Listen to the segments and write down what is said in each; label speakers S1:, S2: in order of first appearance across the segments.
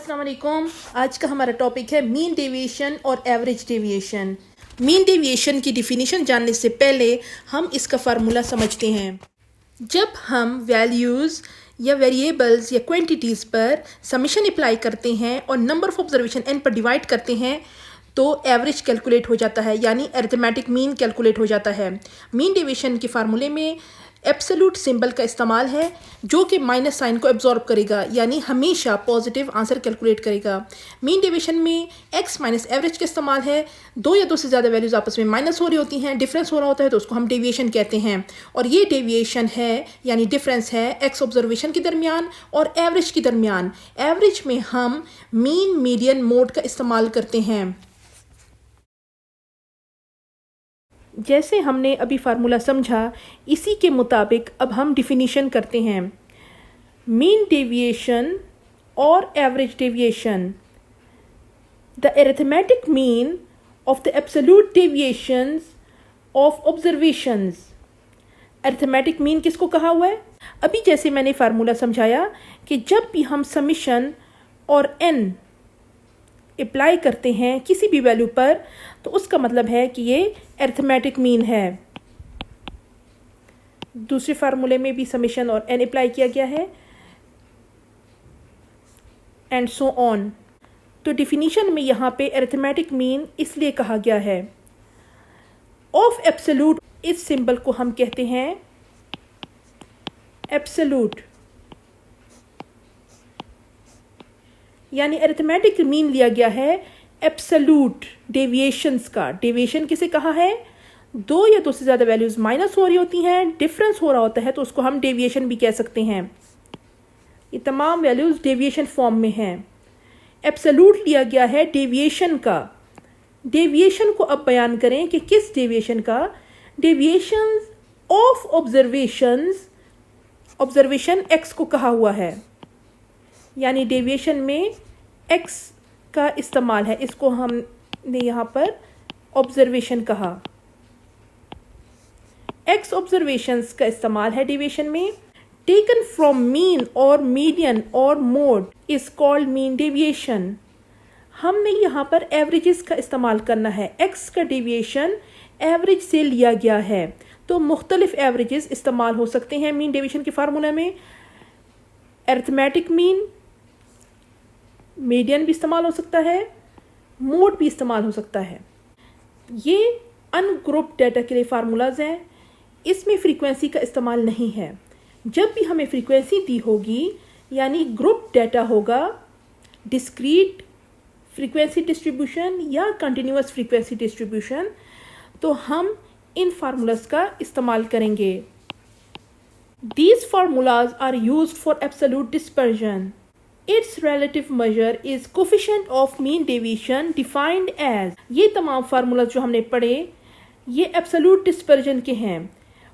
S1: अस्सलाम वालेकुम। आज का हमारा टॉपिक है मीन डेविएशन और एवरेज डेविएशन। मीन डेविएशन की डिफिनीशन जानने से पहले हम इसका फार्मूला समझते हैं। जब हम वैल्यूज़ या वेरिएबल्स या क्वांटिटीज़ पर समेशन अप्लाई करते हैं और नंबर ऑफ ऑब्जर्वेशन n पर डिवाइड करते हैं तो एवरेज कैलकुलेट हो जाता है, यानी अरिथमेटिक मीन कैलकुलेट हो जाता है। मीन डेविएशन के फार्मूले में एब्सोल्यूट सिंबल का इस्तेमाल है जो कि माइनस साइन को एब्जॉर्ब करेगा, यानी हमेशा पॉजिटिव आंसर कैलकुलेट करेगा। मीन डेविएशन में एक्स माइनस एवरेज का इस्तेमाल है। दो या दो से ज़्यादा वैल्यूज़ आपस में माइनस हो रही होती हैं, डिफरेंस हो रहा होता है तो उसको हम डेविएशन कहते हैं। और ये डेविएशन है यानी डिफरेंस है एक्स ऑब्जर्वेशन के दरमियान और एवरेज के दरमियान। एवरेज में हम मीन मीडियन मोड का इस्तेमाल करते हैं। जैसे हमने अभी फार्मूला समझा, इसी के मुताबिक अब हम डिफिनीशन करते हैं। मीन डेविएशन और average deviation, the arithmetic mean of the absolute deviations of observations. Arithmetic mean किसको कहा हुआ है? अभी जैसे मैंने फार्मूला समझाया कि जब भी हम समेशन और n अप्लाई करते हैं किसी भी वैल्यू पर तो उसका मतलब है कि ये अरिथमेटिक मीन है। दूसरे फार्मूले में भी समेशन और n अप्लाई किया गया है एंड सो ऑन। तो डिफिनीशन में यहाँ पे अरिथमेटिक मीन इसलिए कहा गया है। ऑफ एब्सोल्यूट, इस सिंबल को हम कहते हैं एब्सोल्यूट, यानी अरिथमेटिक मीन लिया गया है एब्सोल्यूट डेविएशंस का। डेविएशन किसे कहा है? दो या दो से ज़्यादा वैल्यूज़ माइनस हो रही होती हैं, डिफरेंस हो रहा होता है तो उसको हम डेविएशन भी कह सकते हैं। ये तमाम वैल्यूज़ डेविएशन फॉर्म में हैं। एब्सोल्यूट लिया गया है डेविएशन का। डेविएशन को अब बयान करें कि किस डेविएशन का? Deviations of observations. Observation x को कहा हुआ है, यानी डेविएशन में x का इस्तेमाल है। इसको हमने यहाँ पर ऑब्जर्वेशन कहा। x ऑब्जर्वेशंस का इस्तेमाल है डेविएशन में। टेकन फ्रॉम मीन और मीडियन और mode is called mean deviation. हमने यहाँ पर एवरेजेस का इस्तेमाल करना है। x का डेविएशन एवरेज से लिया गया है तो मुख्तलिफ एवरेजेस इस्तेमाल हो सकते हैं मीन डेविएशन के फार्मूला में। अरिथमेटिक मीन, मीडियन भी इस्तेमाल हो सकता है, मोड भी इस्तेमाल हो सकता है। ये अनग्रुप डेटा के लिए फार्मूलाज हैं। इसमें फ्रीक्वेंसी का इस्तेमाल नहीं है। जब भी हमें फ्रीक्वेंसी दी होगी यानी ग्रुप डेटा होगा, डिस्क्रीट फ्रीक्वेंसी डिस्ट्रीब्यूशन या कंटिन्यूअस फ्रीक्वेंसी डिस्ट्रीब्यूशन, तो हम इन फार्मूलाज का इस्तेमाल करेंगे। These formulas are used for absolute dispersion. Its relative measure is coefficient of mean deviation defined as। ये तमाम फार्मूला जो हमने पढ़े ये एब्सोल्यूट डिस्पर्जन के हैं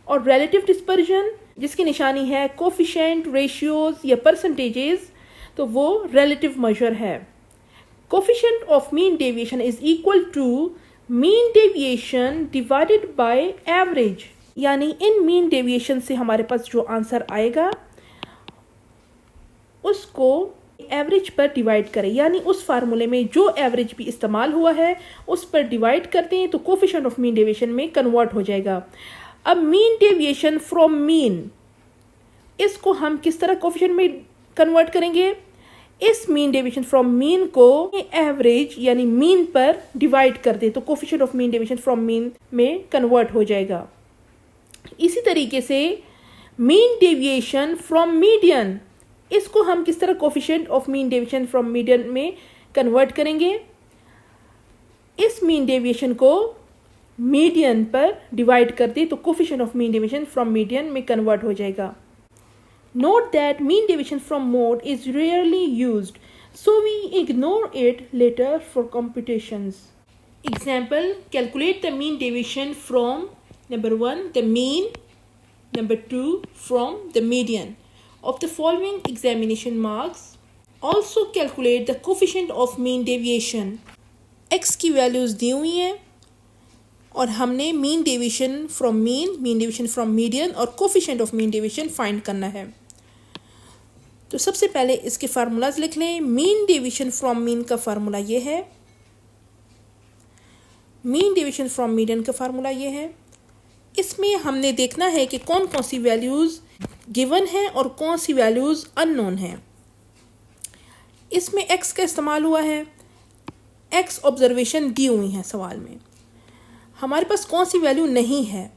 S1: और रिलेटिव डिस्पर्जन जिसकी निशानी है कोफिशिएंट, रेशियोज या परसेंटेजेस, तो वो रिलेटिव मेजर है। Coefficient of mean deviation is equal to mean deviation divided by average, यानी इन मीन डेविएशन से हमारे पास जो आंसर आएगा उसको एवरेज पर डिवाइड करें, यानी उस फार्मूले में जो एवरेज भी इस्तेमाल हुआ है उस पर डिवाइड करते हैं तो कोफिशिएंट ऑफ मीन डेविएशन में कन्वर्ट हो जाएगा। अब मीन डेविएशन फ्रॉम मीन, इसको हम किस तरह कोफिशिएंट में कन्वर्ट करेंगे? इस मीन डेविएशन फ्रॉम मीन को एवरेज यानी मीन पर डिवाइड कर दे तो coefficient of mean deviation from mean में कन्वर्ट हो जाएगा। इसी तरीके से मीन डेविएशन फ्रॉम मीडियन, इसको हम किस तरह coefficient of mean deviation from median में कन्वर्ट करेंगे? इस मीन डेविएशन को मीडियन पर डिवाइड कर दे तो coefficient of mean deviation from median में कन्वर्ट हो जाएगा। Note that mean deviation from mode is rarely used, so we ignore it later for computations. Example, calculate the mean deviation from Number 1, the mean. Number 2, from the median of the following examination marks. Also calculate the coefficient of mean deviation. X की values दी हुई हैं और हमने mean deviation from mean, mean deviation from median और coefficient of mean deviation find करना है। तो सबसे पहले इसके फार्मूलाज लिख लें। मीन डेविएशन फ्रॉम मीन का फार्मूला ये है, मीन डेविएशन फ्रॉम मीडियन का फार्मूला ये है। इसमें हमने देखना है कि कौन कौन सी वैल्यूज़ गिवन है और कौन सी वैल्यूज़ अननोन है। इसमें x का इस्तेमाल हुआ है, x ऑब्जर्वेशन दी हुई है सवाल में। हमारे पास कौन सी वैल्यू नहीं है,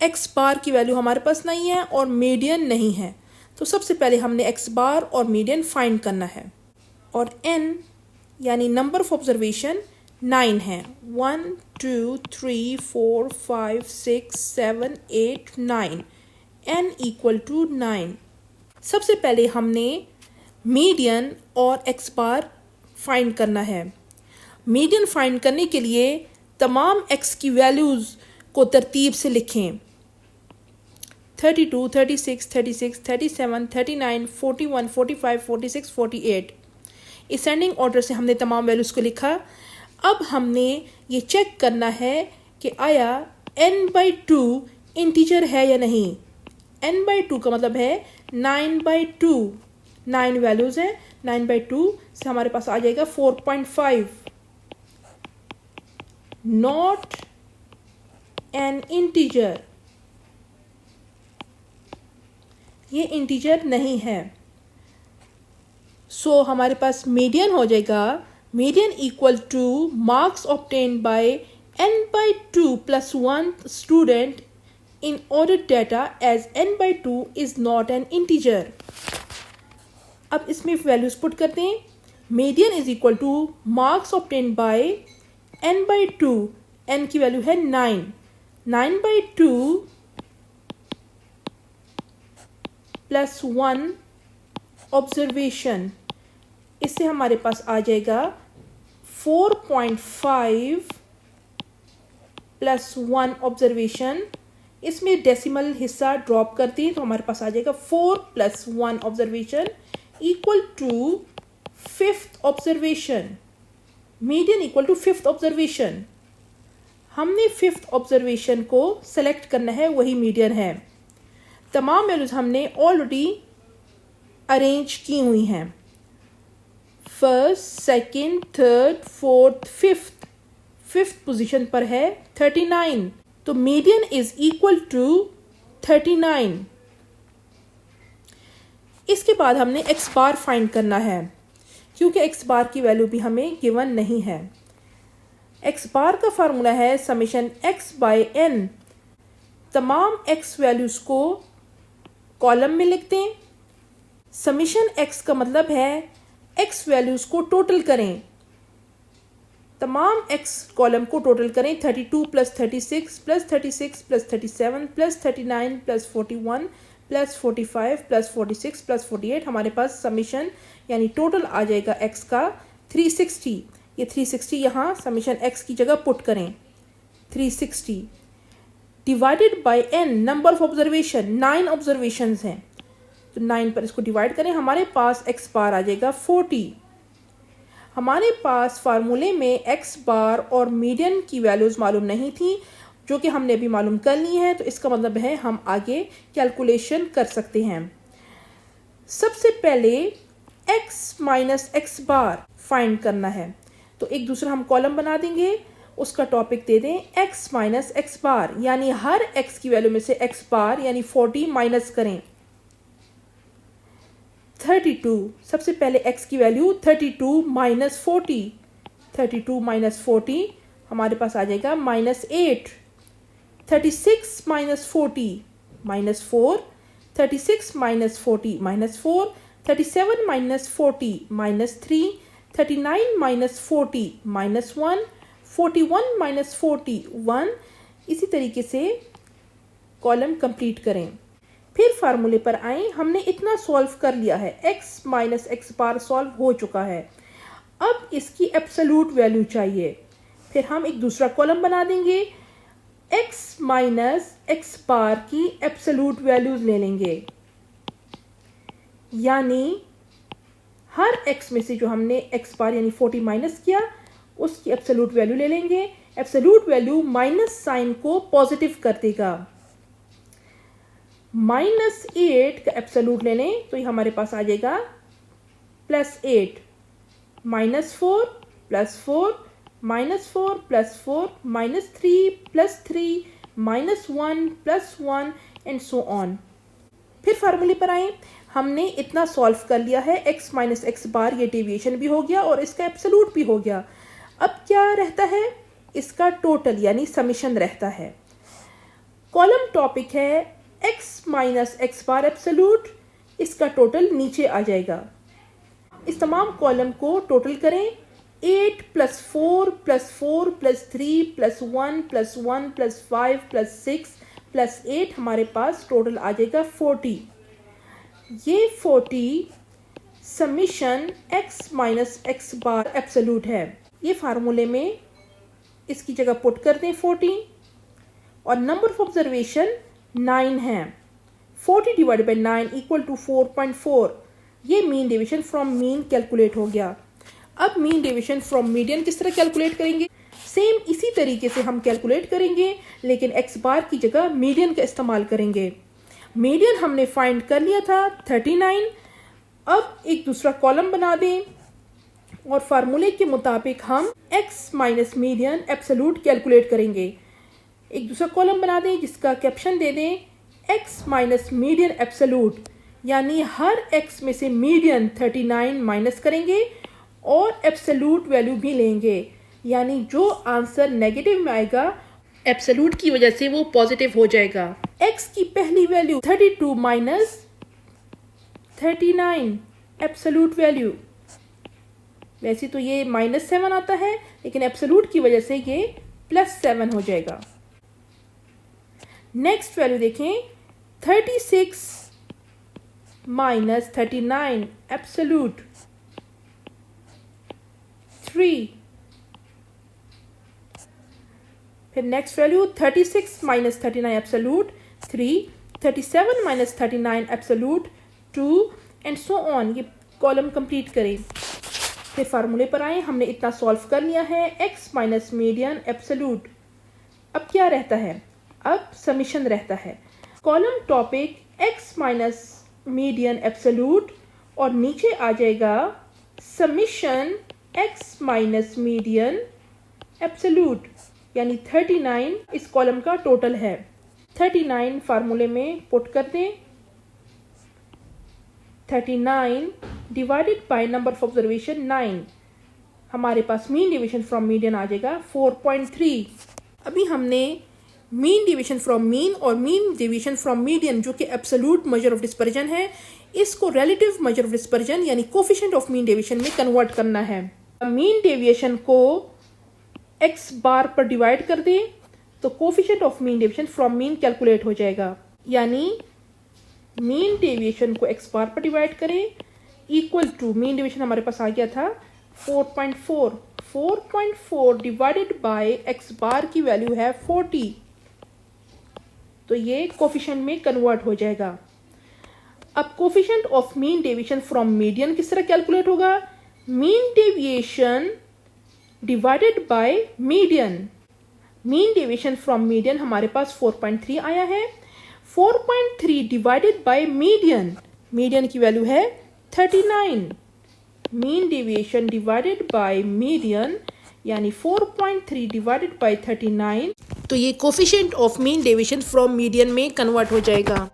S1: x बार की वैल्यू हमारे पास नहीं है और मीडियन नहीं है। तो सबसे पहले हमने x बार और मीडियन फाइंड करना है। और n यानी नंबर ऑफ ऑब्जर्वेशन 9 है, 1 2 3 4 5 6 7 8 9, n इक्वल टू 9। सबसे पहले हमने मीडियन और x बार फाइंड करना है। मीडियन फाइंड करने के लिए तमाम x की वैल्यूज़ को तरतीब से लिखें। 32 36 36 37 39 41 45 46 48, असेंडिंग ऑर्डर से हमने तमाम वैल्यूज़ को लिखा। अब हमने ये चेक करना है कि आया n/2 इंटीजर है या नहीं। n/2 का मतलब है 9/2, 9 वैल्यूज़ हैं, 9/2 से हमारे पास आ जाएगा 4.5। नॉट एन इंटीजर, ये इंटीजर नहीं है। सो हमारे पास मीडियन हो जाएगा, median equal two marks obtained by n/2 + 1 student in ordered data as n/2 is not an integer। अब इसमें वैल्यूज पुट करते हैं। Median is equal two marks obtained by n/2, n की वैल्यू है 9, 9/2 + 1 ऑब्जर्वेशन, इससे हमारे पास आ जाएगा 4.5 + 1 ऑब्जर्वेशन। इसमें डेसिमल हिस्सा ड्रॉप करते हैं तो हमारे पास आ जाएगा 4 + 1 observation equal to 5th observation. Median equal to 5th observation. हमने 5th ऑब्जर्वेशन को सेलेक्ट करना है, वही मीडियन है। तमाम वैल्यूज हमने ऑलरेडी अरेंज की हुई हैं। First, second, third, fourth, fifth position पर है 39, तो मीडियन इज इक्वल टू 39। इसके बाद हमने x बार फाइंड करना है, क्योंकि x बार की वैल्यू भी हमें गिवन नहीं है। x बार का फार्मूला है समेशन x/n। तमाम x वैल्यूज को कॉलम में लिखते हैं। समेशन x का मतलब है x वैल्यूज को टोटल करें, तमाम x कॉलम को टोटल करें। 32 + 36 + 36 + 37 + 39 + 41 + 45 + 46 + 48, हमारे पास समीशन यानी टोटल आ जाएगा x का 360। ये 360 यहाँ समीशन x की जगह पुट करें। 360 divided by n, number of observation 9 observations हैं, तो 9 पर इसको डिवाइड करें, हमारे पास x बार आ जाएगा 40। हमारे पास फार्मूले में x बार और मीडियन की वैल्यूज़ मालूम नहीं थी, जो कि हमने अभी मालूम कर ली है, तो इसका मतलब है हम आगे कैलकुलेशन कर सकते हैं। सबसे पहले x - x बार फाइंड करना है, तो एक दूसरा हम कॉलम बना देंगे, उसका टॉपिक दे दें x - x बार, यानी हर x की वैल्यू में से x बार यानी 40 माइनस करें। 32, सबसे पहले x की वैल्यू 32 - 40, 32 - 40 हमारे पास आ जाएगा -8। 36 - 40 -4, 36 - 40 -4, 37 - 40 -3, 39 - 40 -1, 41 - 40 1। इसी तरीके से कॉलम कंप्लीट करें। फिर फार्मूले पर आएं, हमने इतना सॉल्व कर लिया है, x - x बार सॉल्व हो चुका है। अब इसकी एब्सोल्यूट वैल्यू चाहिए, फिर हम एक दूसरा कॉलम बना देंगे, x - x बार की एब्सोल्यूट वैल्यूज ले लेंगे, यानी हर x में से जो हमने x बार यानी 40 माइनस किया उसकी एब्सोल्यूट वैल्यू ले लेंगे। एब्सोल्यूट वैल्यू माइनस साइन को पॉजिटिव कर देगा। -8 का एब्सोल्यूट ले लें तो ये हमारे पास आ जाएगा plus 8, -4 plus 4, -4 plus 4, -3 plus 3, -1 plus 1 and so on. फिर फार्मूले पर आए, हमने इतना सॉल्व कर लिया है, x माइनस एक्स बार, ये डेविएशन भी हो गया और इसका एब्सोल्यूट भी हो गया। अब क्या रहता है, इसका टोटल यानी समेशन रहता है। कॉलम टॉपिक है x माइनस एक्स बार एब्सोल्यूट, इसका टोटल नीचे आ जाएगा। इस तमाम कॉलम को टोटल करें, 8 plus 4 plus 4 plus 3 plus 1 plus 1 plus 5 plus 6 plus 8, हमारे पास टोटल आ जाएगा 40। ये 40 समीशन x माइनस एक्स बार एब्सोल्यूट है। ये फार्मूले में इसकी जगह पुट कर दें 40, और नंबर ऑफ ऑब्जर्वेशन 9 है। 40 डिवाइड बाई 9 इक्वल टू 4.4। ये mean deviation from mean calculate हो गया। अब मीन डेविएशन फ्रॉम मीडियन किस तरह कैलकुलेट करेंगे, सेम इसी तरीके से हम कैलकुलेट करेंगे, लेकिन एक्स बार की जगह मीडियन का इस्तेमाल करेंगे। मीडियन हमने फाइंड कर लिया था 39। अब एक दूसरा कॉलम बना दें और फार्मूले के मुताबिक हम x minus median absolute calculate करेंगे। एक दूसरा कॉलम बना दें जिसका कैप्शन दे दें x माइनस मीडियन एब्सोल्यूट, यानी हर x में से मीडियन 39 माइनस करेंगे और एब्सोल्यूट वैल्यू भी लेंगे, यानी जो आंसर नेगेटिव में आएगा एब्सोल्यूट की वजह से वो पॉजिटिव हो जाएगा। x की पहली वैल्यू 32 माइनस 39 एब्सोल्यूट वैल्यू, वैसे तो ये -7 आता है, लेकिन एब्सोल्यूट की वजह से ये +7 हो जाएगा। नेक्स्ट वैल्यू देखें, 36 माइनस 39 एब्सोल्यूट 3। फिर next value 36 minus 39 absolute 3, 37 minus 39 absolute 2 and so on. ये कॉलम कंप्लीट करें। फिर फार्मूले पर आए, हमने इतना सॉल्व कर लिया है, x माइनस मीडियन एब्सोल्यूट। अब क्या रहता है, अब समीशन रहता है। Column topic x minus median absolute और नीचे आ जाएगा summation x minus median absolute, यानी 39 इस कॉलम का टोटल है। 39 फार्मूले में पुट कर दें, 39 divided by number of observation 9, हमारे पास मीन डेविएशन फ्रॉम मीडियन आ जाएगा 4.3। अभी हमने मीन डेविएशन फ्रॉम मीन और मीन डेविएशन फ्रॉम मीडियन, जो कि एब्सोल्यूट मेजर ऑफ डिस्पर्जन है, इसको रिलेटिव मेजर ऑफ डिस्पर्जन यानी कोफिशिएंट ऑफ मीन डेविएशन में कन्वर्ट करना है। मीन डेविएशन को x बार पर डिवाइड कर दें तो coefficient of mean deviation from mean calculate हो जाएगा, यानी मीन डेविएशन को x बार पर डिवाइड करें इक्वल टू, मीन डेविएशन हमारे पास आ गया था 4.4, 4.4 डिवाइडेड बाय x बार की वैल्यू है 40, तो ये कोफिशिएंट में कन्वर्ट हो जाएगा। अब coefficient of mean deviation from median किस तरह कैलकुलेट होगा, mean deviation divided bye median. Mean deviation from median हमारे पास 4.3 आया है, 4.3 डिवाइडेड बाय मीडियन, मीडियन की वैल्यू है 39, mean deviation divided bye median यानी 4.3 डिवाइडेड बाय 39, तो ये coefficient of mean deviation from median में कन्वर्ट हो जाएगा।